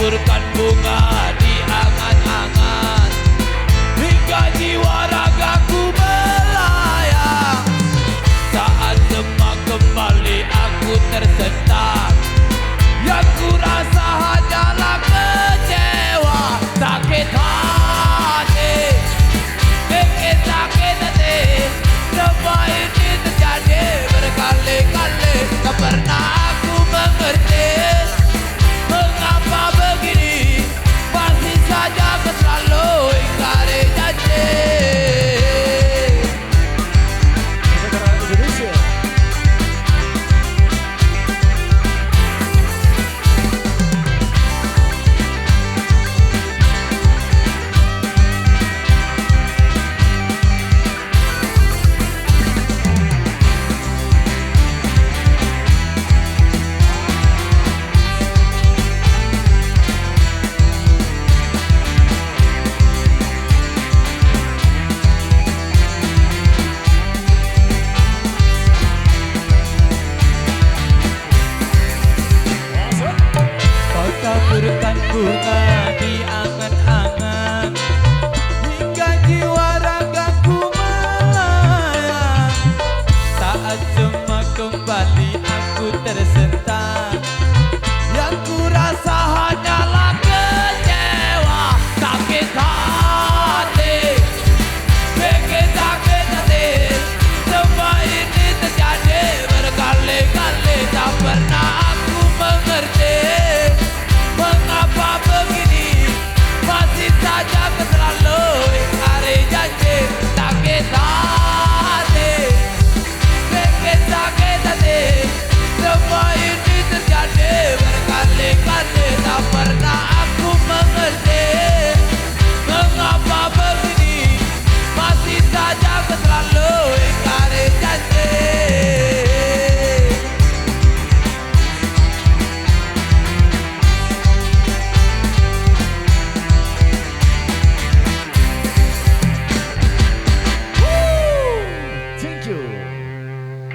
taburkan bunga di angan-angan, hingga jiwa ragaku melayang. Saat semua kembali aku tersentak, yang ku rasa hanyalah kecewa. Sakit hati, bikin sakit hati. Semua ini terjadi berkali-kali, tak pernah aku mengerti mengapa begini. Masih saja kau selalu ingkari janji. Negara Indonesia. Kau taburkan bunga di angan-angan, hingga jiwa ragaku melayang. Saat semua kembali aku tersentak,